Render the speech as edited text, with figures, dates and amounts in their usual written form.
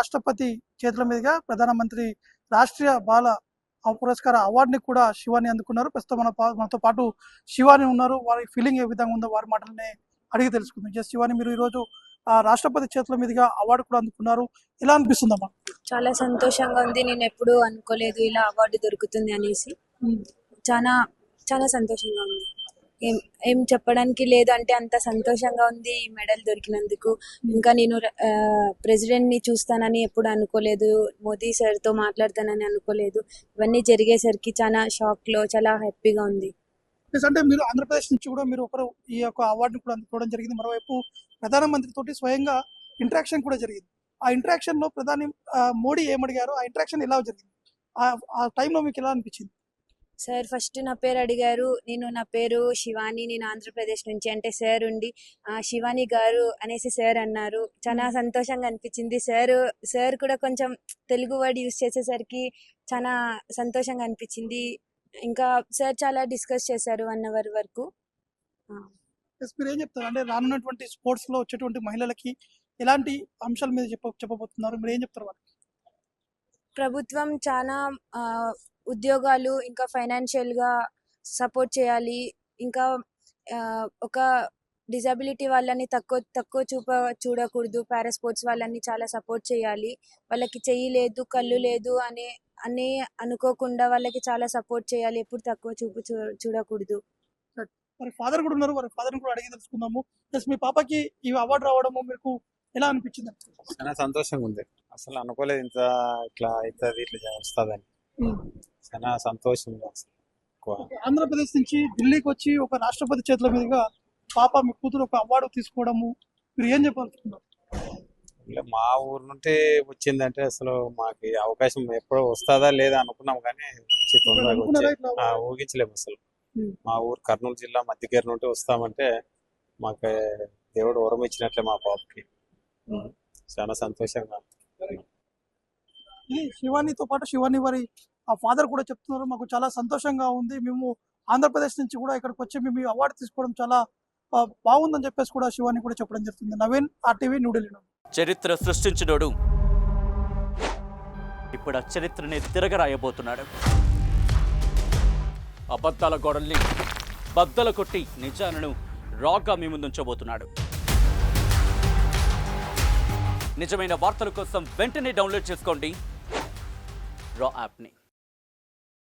రాష్ట్రపతి చేతుల మీదుగా ప్రధానమంత్రి రాష్ట్రీయ బాల పురస్కార అవార్డుని కూడా శివాని అందుకున్నారు. ప్రస్తుతం మనతో పాటు శివాని ఉన్నారు. వారి ఫీలింగ్ ఏ విధంగా ఉందో వారి మాటలనే అడిగి తెలుసుకుందాం. జస్ట్ శివాని, మీరు ఈరోజు రాష్ట్రపతి చేతుల మీదుగా అవార్డు కూడా అందుకున్నారు. ఎలా అనిపిస్తుందమ్మా? చాలా సంతోషంగా ఉంది. నేను ఎప్పుడూ అనుకోలేదు ఇలా అవార్డు దొరుకుతుంది అనేసి. చాలా చాలా సంతోషంగా ఉంది. ఏం చెప్పడానికి లేదు, అంటే అంత సంతోషంగా ఉంది ఈ మెడల్ దొరికినందుకు. ఇంకా నేను ప్రెసిడెంట్ ని చూస్తానని ఎప్పుడు అనుకోలేదు, మోదీ సార్ తో మాట్లాడతానని అనుకోలేదు. ఇవన్నీ జరిగేసరికి చాలా షాక్ లో చాలా హ్యాపీగా ఉంది. అంటే మీరు ఆంధ్రప్రదేశ్ నుంచి కూడా మీరు ఒకరు ఈ యొక్క అవార్డుని కూడా అందుకోవడం జరిగింది. మరోవైపు ప్రధానమంత్రి తోటి స్వయంగా ఇంటరాక్షన్ కూడా జరిగింది. ఆ ఇంటరాక్షన్ లో ప్రధాని మోడీ ఏమడిగారు, ఆ ఇంటరాక్షన్ ఎలా జరిగింది, ఆ టైంలో మీకు ఎలా అనిపించింది? సార్ ఫస్ట్ నా పేరు అడిగారు. నా పేరు శివాని, నేను ఆంధ్రప్రదేశ్ నుంచి అంటే సార్ ఉండి శివాని గారు అనేసి సార్ అన్నారు. చాలా సంతోషంగా అనిపించింది. సార్ కూడా కొంచెం తెలుగు వర్డ్ యూజ్ చేసేసరికి చాలా సంతోషంగా అనిపించింది. ఇంకా సార్ చాలా డిస్కస్ చేశారు 1 hour వరకు. మీరు ఏం చెప్తారు, అంటే రానున్నటువంటి స్పోర్ట్స్ లో వచ్చేటువంటి మహిళలకి ఎలాంటి అంశాల మీద చెప్పబోతున్నారు, మీరు ఏం చెప్తారు వాళ్ళకి? ప్రభుత్వం చాలా ఉద్యోగాలు ఇంకా ఫైనాన్షియల్ గా సపోర్ట్ చేయాలి. ఇంకా ఒక డిజబిలిటీ వాళ్ళని తక్కువ చూడకూడదు. పారా స్పోర్ట్స్ వాళ్ళని చాలా సపోర్ట్ చేయాలి. వాళ్ళకి చెయ్యి లేదు, కళ్ళు లేదు అని అనుకోకుండా వాళ్ళకి చాలా సపోర్ట్ చేయాలి. ఎప్పుడు తక్కువ చూడకూడదు. మరి ఫాదర్ కూడా ఉన్నారు, వారి ఫాదర్ కూడా అడిగి తెలుసుకుందాము. ప్లస్ మీ పాపకి ఈ అవార్డు రావడము మీకు ఎలా అనిపించింది? చాలా సంతోషంగా ఉంది. అసలు అనుకోలేదు ఇట్లా అవుతుంది, ఇట్లా వస్తుందని. చాలా సంతోషం. ఆంధ్రప్రదేశ్ నుంచి ఢిల్లీకి వచ్చి ఒక రాష్ట్రపతి చేతుల మీదుగా పాప మీ కూతురు ఒక అవార్డు తీసుకోవడము, మీరు ఏం చెప్పాలనుకుంటున్నారు? మా ఊరు నుండి వచ్చిందంటే అసలు మాకు అవకాశం ఎప్పుడో వస్తుందా లేదా అనుకున్నాం, కానీ ఊహించలేము అసలు. మా ఊరు కర్నూలు జిల్లా మధ్యకేరు నుండి వస్తామంటే మాకు దేవుడు వరం ఇచ్చినట్లే మా పాపకి. చాలా సంతోషంగా. శివానితో పాటు శివాని వారి ఆ ఫాదర్ కూడా చెప్తున్నారు, మాకు చాలా సంతోషంగా ఉంది, మేము ఆంధ్రప్రదేశ్ నుంచి కూడా ఇక్కడికి వచ్చి మేము అవార్డు తీసుకోవడం చాలా బాగుందని చెప్పేసి కూడా శివాని కూడా చెప్పడం జరుగుతుంది. నవీన్, RTV, న్యూఢిల్లీ. చరిత్ర సృష్టించినోడు ఇప్పుడు ఆ చరిత్రని తిరగరాయబోతున్నాడు. అబద్ధాల గోడల్ని బద్దలు కొట్టి నిజాలను రాగా మీ ముందుంచబోతున్నాడు. నిజమైన వార్తల కోసం వెంటనే డౌన్లోడ్ చేసుకోండి రా యాప్ని.